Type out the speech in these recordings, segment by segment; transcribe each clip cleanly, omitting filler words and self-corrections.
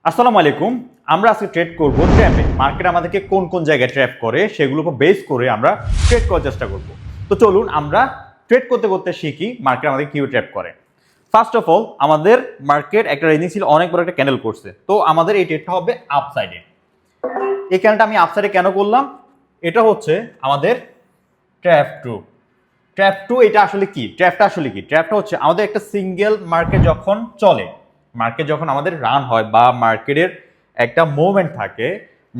আসসালামু আলাইকুম। আমরা আজকে ট্রেড করব ট্র্যাপে। মার্কেট আমাদেরকে কোন কোন জায়গায় ট্র্যাপ করে সেগুলোর উপর বেস করে আমরা ট্রেড করার চেষ্টা করব। তো চলুন আমরা ট্রেড করতে করতে শিখি মার্কেট আমাদের কিভাবে ট্র্যাপ করে। ফার্স্ট অফ অল আমাদের মার্কেট একটা রেঞ্জিং ছিল, অনেক বড় একটা ক্যান্ডেল করছে। তো আমাদের এই ট্রেডটা হবে আপসাইডে। এই ক্যান্ডেলটা আমি আপসাইডে কেন করলাম? এটা হচ্ছে আমাদের ট্র্যাপ টু। ট্র্যাপ টু এটা আসলে কি? ট্র্যাপটা আসলে কি? ট্র্যাপটা হচ্ছে আমাদের একটা সিঙ্গেল মার্কেট যখন চলে, মার্কেট যখন আমাদের রান হয় বা মার্কেটের একটা মুভমেন্ট থাকে,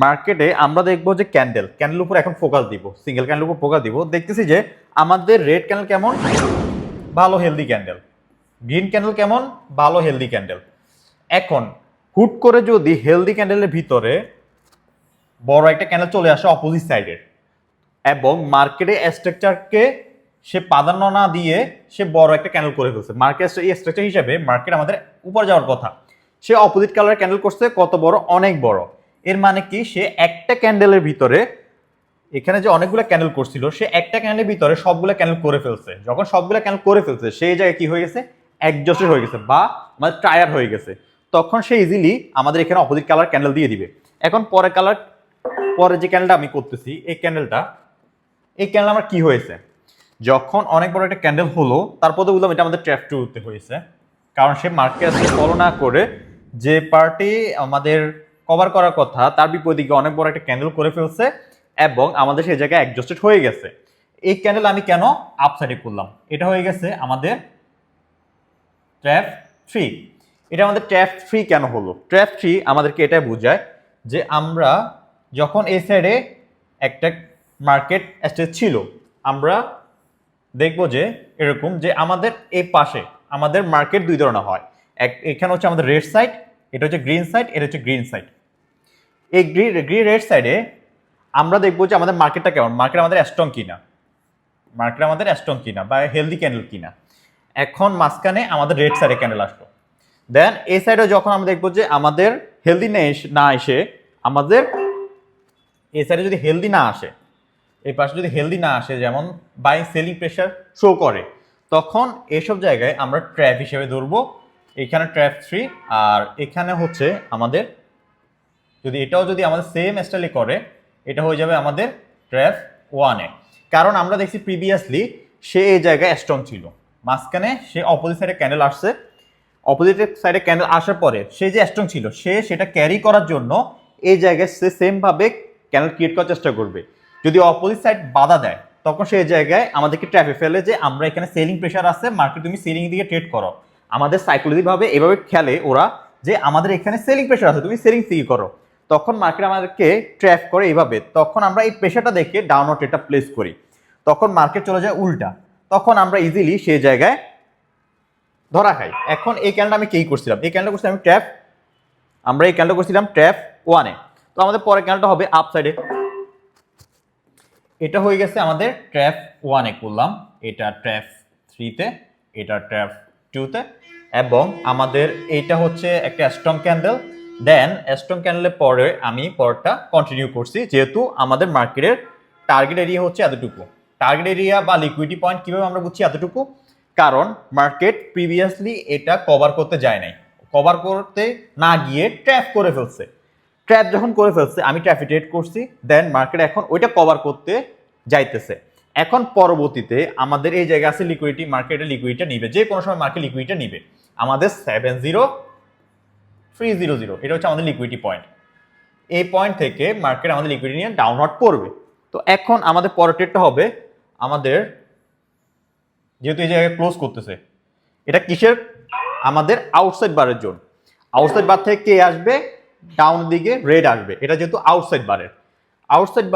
মার্কেটে আমরা দেখবো যে ক্যান্ডেল উপর এখন ফোকাস দিব, সিঙ্গেল ক্যান্ডেল উপর ফোকাস দিব। দেখতেছি যে আমাদের রেড ক্যান্ডেল কেমন, ভালো হেলদি ক্যান্ডেল। গ্রিন ক্যান্ডেল কেমন, ভালো হেলদি ক্যান্ডেল। এখন হুট করে যদি হেলদি ক্যান্ডেলের ভিতরে বড় একটা ক্যান্ডেল চলে আসে অপোজিট সাইডের, এবং মার্কেটে স্ট্রাকচারকে সে প্রাধান্য না দিয়ে সে বড় একটা ক্যান্ডেল করে ফেলছে, মার্কেট এই স্ট্রাকচার হিসেবে মার্কেট আমাদের উপর যাওয়ার কথা, সে অপোজিট কালারের ক্যান্ডেল করছে। কত বড়? অনেক বড়। এর মানে কি? সে একটা ক্যান্ডেলের ভিতরে, এখানে যে অনেকগুলো ক্যান্ডেল করছিল, সে একটা ক্যান্ডেলের ভিতরে সবগুলো ক্যান্ডেল করে ফেলছে। যখন সবগুলো ক্যান্ডেল করে ফেলছে, সেই জায়গায় কি হয়ে গেছে? অ্যাডজাস্টেড হয়ে গেছে বা আমাদের টায়ার হয়ে গেছে। তখন সে ইজিলি আমাদের এখানে অপোজিট কালার ক্যান্ডেল দিয়ে দিবে। এখন পরে যে ক্যান্ডেলটা আমি করতেছি, এই ক্যান্ডেল আমার কি হয়েছে? যখন অনেক বড় একটা ক্যান্ডেল হলো, তারপর তো বুঝলাম এটা আমাদের ট্র্যাপ টুতে হয়েছে। কারণ সে মার্কেটকে ফলো না করে যে পার্টি আমাদের কভার করার কথা, তার বিপরীত দিকে অনেক বড় একটা ক্যান্ডেল করে ফেলছে এবং আমাদের সেই জায়গায় অ্যাডজাস্টেড হয়ে গেছে। এই ক্যান্ডেল আমি কেন আপসাইডে করলাম? এটা হয়ে গেছে আমাদের ট্র্যাপ থ্রি। এটা আমাদের ট্র্যাপ থ্রি কেন হলো? ট্র্যাপ থ্রি আমাদেরকে এটা বোঝায় যে আমরা যখন এই সাইডে একটা মার্কেট স্টেজ ছিল, আমরা দেখবো যে এরকম যে আমাদের এই পাশে আমাদের মার্কেট দুই ধরনের হয়। এখানে হচ্ছে আমাদের রেড সাইড, এটা হচ্ছে গ্রিন সাইড, এটা হচ্ছে গ্রিন সাইড। এই গ্রিন রেড সাইডে আমরা দেখবো যে আমাদের মার্কেটটা কেমন, মার্কেট আমাদের স্ট্রং কিনা বা হেলদি ক্যান্ডেল কিনা। এখন মাঝখানে আমাদের রেড সাইডে ক্যান্ডেল আসলো। দেন এই সাইডে যখন আমরা দেখবো যে আমাদের হেলদি না এসে, আমাদের এই সাইডে যদি হেলদি না আসে, এই পাশে যদি হেলদি না আসে, যেমন বাই সেলিং প্রেশার শো করে, তখন এইসব জায়গায় আমরা ট্র্যাপ হিসেবে ধরবো। এখানে ট্র্যাপ থ্রি, আর এখানে হচ্ছে আমাদের, যদি এটাও যদি আমাদের সেম স্টাইলে করে, এটা হয়ে যাবে আমাদের ট্র্যাপ ওয়ানে। কারণ আমরা দেখছি প্রিভিয়াসলি সে এই জায়গায় স্ট্রং ছিল, মাঝখানে সে অপোজিট সাইডে ক্যান্ডেল আসছে, অপোজিট সাইডে ক্যান্ডেল আসার পরে সে যে স্ট্রং ছিল, সে সেটা ক্যারি করার জন্য এই জায়গায় সে সেম ভাবে ক্যান্ডেল ক্রিয়েট করার চেষ্টা করবে। যদি অপোজিট সাইড বাধা দেয়, তখন সেই জায়গায় আমাদেরকে ট্র্যাপে ফেলে যে আমরা এখানে সেলিং প্রেশার আছে, মার্কেট তুমি সেলিং দিকে ট্রেড করো। আমাদের সাইকোলজি ভাবে এভাবে খেলে ওরা যে আমাদের এখানে সেলিং প্রেশার আছে, তুমি সেলিং দিকে করো। তখন মার্কেট আমাদেরকে ট্র্যাপ করে এইভাবে। তখন আমরা এই প্রেশারটা দেখে ডাউনওয়ার্ড ট্রেডটা প্লেস করি, তখন মার্কেট চলে যায় উল্টা, তখন আমরা ইজিলি সেই জায়গায় ধরা খাই। এখন এই ক্যান্ডেলটা আমি কি করছিলাম? এই ক্যান্ডেলটা করছিলাম আমরা এই ক্যান্ডেলটা করছিলাম ট্র্যাপ ওয়ানে। তো আমাদের পরের ক্যান্ডেলটা হবে আপ সাইডে। এটা হয়ে গেছে আমাদের ট্র্যাপ ওয়ানে করলাম, এটা ট্র্যাপ থ্রিতে, এটা ট্র্যাপ টুতে, এবং আমাদের এইটা হচ্ছে একটা স্ট্রং ক্যান্ডেল। দেন স্ট্রং ক্যান্ডেলের পরে আমি পরটা কন্টিনিউ করছি, যেহেতু আমাদের মার্কেটের টার্গেট এরিয়া হচ্ছে এতটুকু। টার্গেট এরিয়া বা লিকুইডিটি পয়েন্ট কিভাবে আমরা বুঝছি এতটুকু? কারণ মার্কেট প্রিভিয়াসলি এটা কভার করতে যায় নাই, কভার করতে না গিয়ে ট্র্যাপ করে ফেলছে। ট্র্যাপ যখন করে ফেলছে, আমি ট্র্যাপে ট্রেড করছি, দেন মার্কেট এখন ওইটা কভার করতে যাইতেছে। এখন পরবর্তীতে আমাদের এই জায়গা আছে লিকুইডিটি, মার্কেটে লিকুইডিটা নিবে, যে কোনো সময় মার্কেট লিকুইডিটা নিবে। আমাদের 70300, এটা হচ্ছে আমাদের লিকুইডিটি পয়েন্ট। এই পয়েন্ট থেকে মার্কেট আমাদের লিকুইডিটি নিয়ে ডাউনওয়ার্ড পড়বে। তো এখন আমাদের পরের ট্রেডটা হবে আমাদের, যেহেতু এই জায়গায় ক্লোজ করতেছে, এটা কিসের? আমাদের আউটসাইড বারের জন্য। আউটসাইড বার থেকে কে আসবে? ডাউন দিকে রেড আসবে। এটা যেহেতু আউটসাইড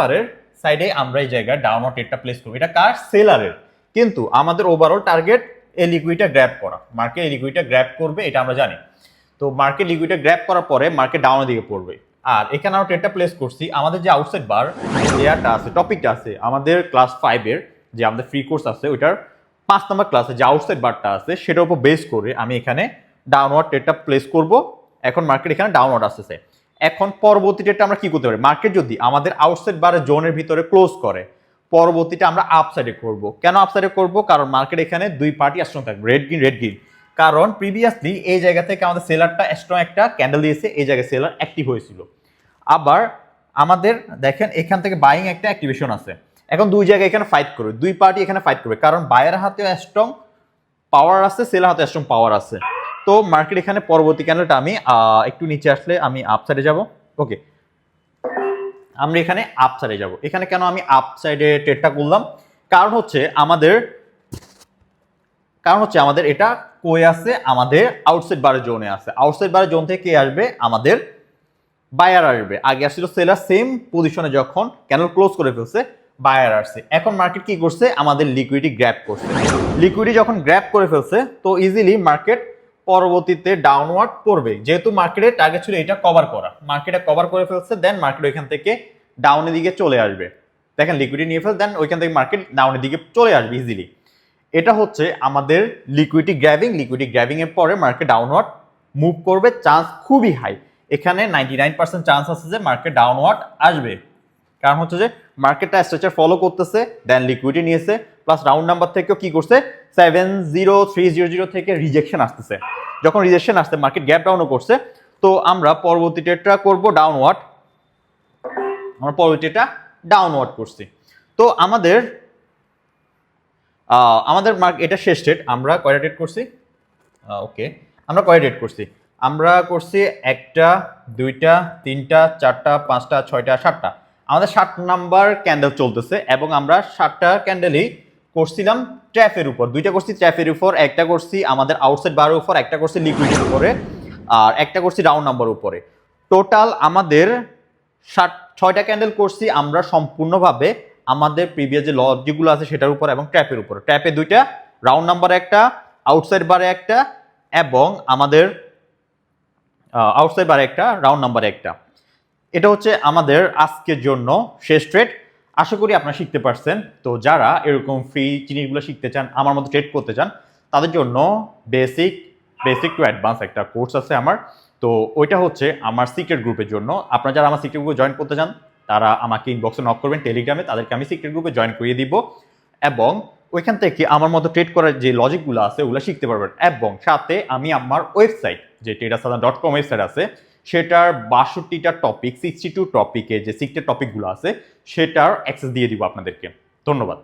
বারের সাইডে আমরা এই জায়গায় ডাউনওয়ার্ড ট্রেডটা প্লেস করব। এটা কার? সেলারের। কিন্তু আমাদের ওভারঅল টার্গেট এই লিকুইডিটা গ্র্যাব করা, মার্কেট এই লিকুইডিটা গ্র্যাব করবে, এটা আমরা জানি। তো মার্কেট লিকুইডিটা গ্র্যাব করার পরে মার্কেট ডাউনের দিকে পড়বে। আর এখানে আমরা ট্রেডটা প্লেস করছি, আমাদের যে আউটসাইড বার লেয়ারটা আছে, টপিকটা আছে আমাদের ক্লাস 5-এর যে আমাদের ফ্রি কোর্স আছে, ওইটার 5 নম্বর ক্লাসে যে আউটসাইড বারটা আছে, সেটার উপর বেস করে আমি এখানে ডাউনওয়ার্ড ট্রেডটা প্লেস করব। এখন মার্কেট এখানে ডাউনওয়ার্ড আসতেছে। এখন পরবর্তী ট্রেডটা আমরা কি করতে পারি? মার্কেট যদি আমাদের আউটসাইড বারের জোনের ভিতরে ক্লোজ করে, পরবর্তীটা আমরা আপসাইডে করব। কেন আপসাইডে করব? কারণ মার্কেট এখানে দুই পার্টি স্ট্রং থাকবে, রেড গ্রিন। কারণ প্রিভিয়াসলি এই জায়গা থেকে আমাদের সেলারটা স্ট্রং একটা ক্যান্ডেল দিয়েছে, এই জায়গায় সেলার অ্যাক্টিভ হয়েছিল। আবার আমাদের দেখেন এখান থেকে বাইং একটা অ্যাক্টিভেশন আছে। এখন দুই জায়গায় এখানে ফাইট করবে, দুই পার্টি এখানে ফাইট করবে, কারণ বায়ার হাতে স্ট্রং পাওয়ার আছে, সেলার হাতে স্ট্রং পাওয়ার আছে। তো মার্কেট এখানে পরবর্তী ক্যান্ডেলটা আমি একটু নিচে আসলে আমি আপ সাইডে যাব। ওকে, আমরা এখানে আপ সাইডে যাব। এখানে কেন আমি আপ সাইডে ট্রেডটা করলাম, কারণ হচ্ছে আমাদের এটা কই আছে, আমাদের আউটসাইড বারের জোনে আছে। আউটসাইড বারের জোন থেকে কে আসবে, আমাদের বায়ার আসবে। আগে আসছিল সেলার, সেম পজিশনে যখন ক্যান্ডেল ক্লোজ করে ফেলছে বায়ার আসছে। এখন মার্কেট কি করছে, আমাদের লিকুইডিটি গ্র্যাব করছে। লিকুইডিটি যখন গ্র্যাব করে ফেলছে তো ইজিলি মার্কেট পরবর্তীতে ডাউনওয়ার্ড করবে। যেহেতু মার্কেটের টার্গেট ছিল এটা কভার করা, মার্কেটে কভার করে ফেলছে, দেন মার্কেট ওইখান থেকে ডাউনের দিকে চলে আসবে। দেখেন লিকুইডিটি নিয়ে ফেলছে, দেন ওইখান থেকে মার্কেট ডাউনের দিকে চলে আসবে ইজিলি। এটা হচ্ছে আমাদের লিকুইডিটি গ্র্যাবিং এর পরে মার্কেট ডাউনওয়ার্ড মুভ করবে, চান্স খুবই হাই। এখানে 99% চান্স আছে যে মার্কেট ডাউনওয়ার্ড আসবে, কারণ হচ্ছে যে মার্কেটটা স্ট্রাকচার ফলো করতেছে, দেন লিকুইডিটি নিয়েছে, প্লাস রাউন্ড নাম্বার থেকেও কি করছে 70300 থেকে রিজেকশন আসতেছে। যখন রিজেকশন আসছে মার্কেট গ্যাপ ডাউনও করছে। তো আমরা পরবর্তী ট্রেডটা করব ডাউনওয়ার্ড, আমরা পরবর্তীটা ডাউনওয়ার্ড করছি। তো আমাদের এটা শেষ ট্রেড। আমরা কয়টা ট্রেড করছি, ওকে আমরা কয়টা ট্রেড করছি, আমরা করছি 1টা 2টা 3টা 4টা 5টা 6টা 7টা। আমাদের 7 নাম্বার ক্যান্ডেল চলতেছে এবং আমরা 7টা ক্যান্ডেলই করছিলাম ট্র্যাপের উপর। 2টা করছি ট্র্যাপের উপর, একটা করছি আমাদের আউটসাইড বারের উপর, একটা করছি লিকুইডের উপরে, আর একটা করছি রাউন্ড নাম্বার উপরে। টোটাল আমাদের 6টা ক্যান্ডেল করছি আমরা সম্পূর্ণভাবে আমাদের প্রিভিয়াস যে লজিকগুলো আছে সেটার উপর এবং ট্র্যাপের উপর। ট্র্যাপে 2টা, রাউন্ড নাম্বারে একটা, আউটসাইড বারে একটা এবং আমাদের আউটসাইড বারে একটা, রাউন্ড নাম্বারে একটা। এটা হচ্ছে আমাদের আজকের জন্য শেষ ট্রেড। আশা করি আপনারা শিখতে পারছেন। তো যারা এরকম ফ্রি জিনিসগুলো শিখতে চান, আমার মতো ট্রেড করতে চান, তাদের জন্য বেসিক টু অ্যাডভান্স একটা কোর্স আছে আমার। তো ওইটা হচ্ছে আমার সিক্রেট গ্রুপের জন্য। আপনারা যারা আমার সিক্রেট গ্রুপে জয়েন করতে চান তারা আমাকে ইনবক্সে নক করবেন টেলিগ্রামে, তাদেরকে আমি সিক্রেট গ্রুপে জয়েন করিয়ে দিব এবং ওইখান থেকে আমার মতো ট্রেড করার যে লজিকগুলো আছে ওগুলো শিখতে পারবেন। এবং সাথে আমি আমার ওয়েবসাইট যে tradersadhan.com ওয়েবসাইট আছে সেটার 62টা টপিক, 62 টপিকে যে সিক্রেট টপিকগুলো আছে সেটার অ্যাক্সেস দিয়ে দিব আপনাদেরকে। ধন্যবাদ।